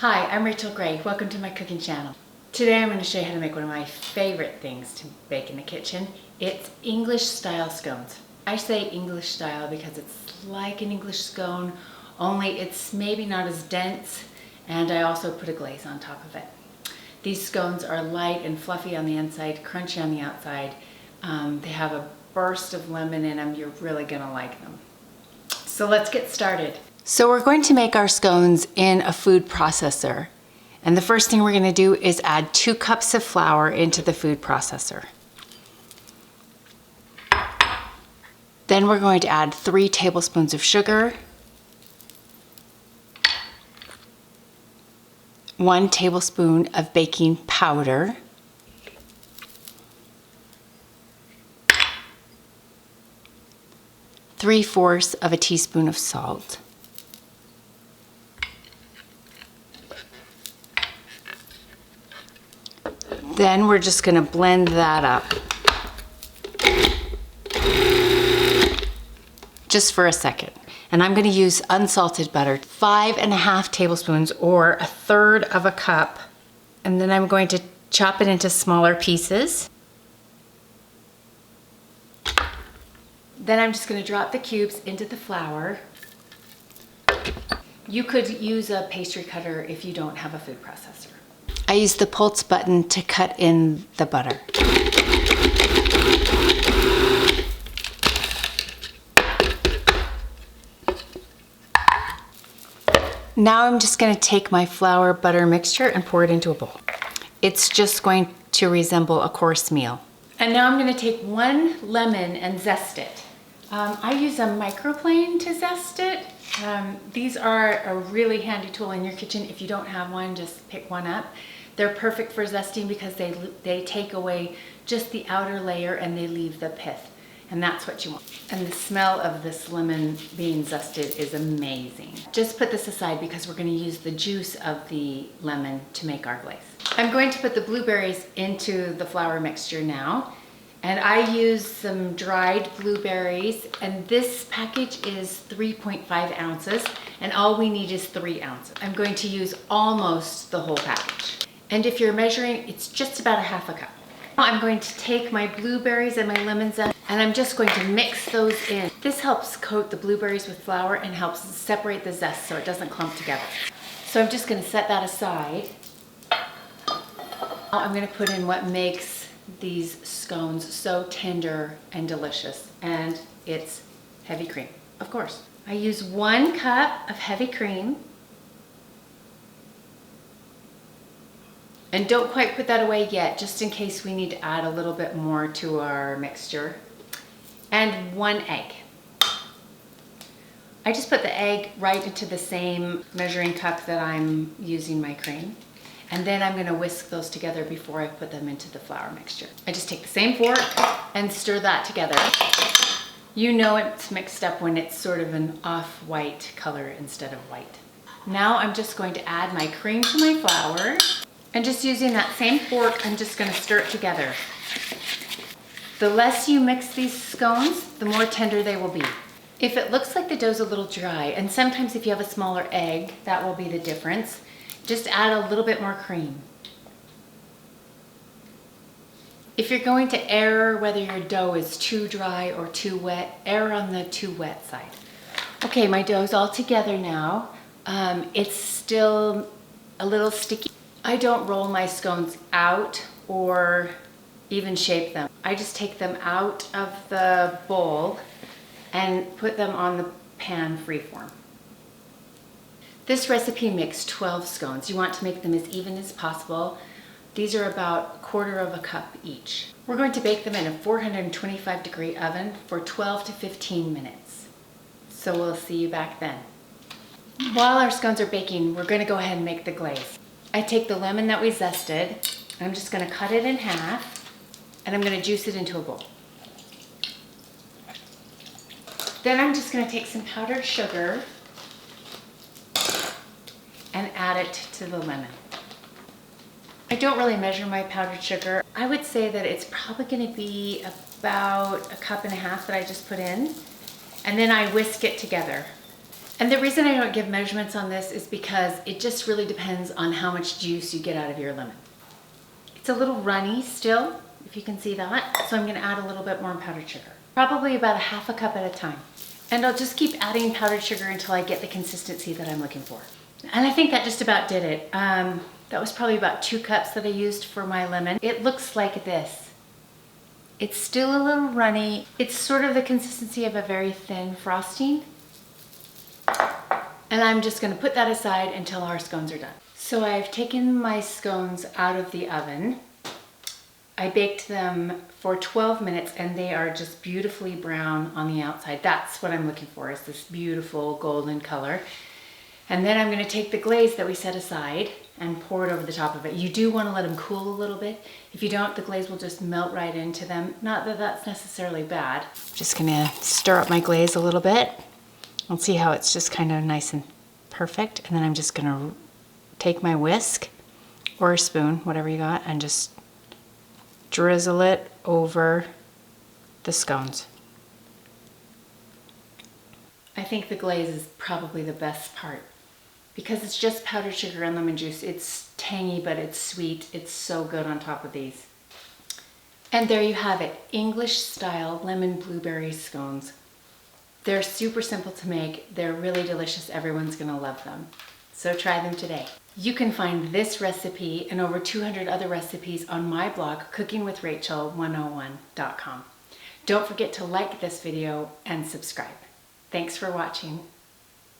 Hi, I'm Rachel Gray. Welcome to my cooking channel. Today I'm going to show you how to make one of my favorite things to bake in the kitchen. It's English style scones. I say English style because it's like an English scone, only it's maybe not as dense, and I also put a glaze on top of it. These scones are light and fluffy on the inside, crunchy on the outside. They have a burst of lemon in them. You're really going to like them. So let's get started. So we're going to make our scones in a food processor. And the first thing we're going to do is add 2 cups of flour into the food processor. Then we're going to add 3 tablespoons of sugar, 1 tablespoon of baking powder, three-fourths of a teaspoon of salt, then we're just going to blend that up just for a second. And I'm going to use unsalted butter, 5½ tablespoons or 1/3 of a cup. And then I'm going to chop it into smaller pieces. Then I'm just going to drop the cubes into the flour. You could use a pastry cutter if you don't have a food processor. I use the pulse button to cut in the butter. Now I'm just going to take my flour butter mixture and pour it into a bowl. It's just going to resemble a course meal. And now I'm going to take 1 lemon and zest it. I use a microplane to zest it. These are a really handy tool in your kitchen. If you don't have one, just pick one up. They're perfect for zesting because they take away just the outer layer and they leave the pith. And that's what you want. And the smell of this lemon being zested is amazing. Just put this aside because we're going to use the juice of the lemon to make our glaze. I'm going to put the blueberries into the flour mixture now. And I use some dried blueberries, and this package is 3.5 ounces, and all we need is 3 ounces. I'm going to use almost the whole package. And if you're measuring, it's just about 1/2 cup. I'm going to take my blueberries and my lemon zest, and I'm just going to mix those in. This helps coat the blueberries with flour and helps separate the zest so it doesn't clump together. So I'm just going to set that aside. Now I'm going to put in what makes these scones so tender and delicious, and it's heavy cream, of course. I use 1 cup of heavy cream. And don't quite put that away yet, just in case we need to add a little bit more to our mixture. And 1 egg. I just put the egg right into the same measuring cup that I'm using my cream. And then I'm going to whisk those together before I put them into the flour mixture. I just take the same fork and stir that together. You know it's mixed up when it's sort of an off-white color instead of white. Now I'm just going to add my cream to my flour. And just using that same fork, I'm just going to stir it together. The less you mix these scones, the more tender they will be. If it looks like the dough's a little dry, and sometimes if you have a smaller egg, that will be the difference, just add a little bit more cream. If you're going to err whether your dough is too dry or too wet, err on the too wet side. Okay, my dough's all together now. It's still a little sticky. I don't roll my scones out or even shape them. I just take them out of the bowl and put them on the pan freeform. This recipe makes 12 scones. You want to make them as even as possible. These are about 1/4 of a cup each. We're going to bake them in a 425-degree oven for 12 to 15 minutes. So we'll see you back then. While our scones are baking, we're going to go ahead and make the glaze. I take the lemon that we zested, I'm just going to cut it in half, and I'm going to juice it into a bowl. Then I'm just going to take some powdered sugar and add it to the lemon. I don't really measure my powdered sugar. I would say that it's probably going to be about 1.5 cups that I just put in, and then I whisk it together. And the reason I don't give measurements on this is because it just really depends on how much juice you get out of your lemon. It's a little runny still, if you can see that. So I'm gonna add a little bit more powdered sugar. Probably about a half a cup at a time. And I'll just keep adding powdered sugar until I get the consistency that I'm looking for. And I think that just about did it. That was probably about 2 cups that I used for my lemon. It looks like this. It's still a little runny. It's sort of the consistency of a very thin frosting. And I'm just gonna put that aside until our scones are done. So I've taken my scones out of the oven. I baked them for 12 minutes and they are just beautifully brown on the outside. That's what I'm looking for, is this beautiful golden color. And then I'm gonna take the glaze that we set aside and pour it over the top of it. You do wanna let them cool a little bit. If you don't, the glaze will just melt right into them. Not that that's necessarily bad. Just gonna stir up my glaze a little bit. I'll see how it's just kind of nice and perfect. And then I'm just gonna take my whisk or a spoon, whatever you got, and just drizzle it over the scones. I think the glaze is probably the best part because it's just powdered sugar and lemon juice. It's tangy, but it's sweet. It's so good on top of these. And there you have it, English style lemon blueberry scones. They're super simple to make. They're really delicious. Everyone's gonna love them. So try them today. You can find this recipe and over 200 other recipes on my blog, cookingwithrachel101.com. Don't forget to like this video and subscribe. Thanks for watching.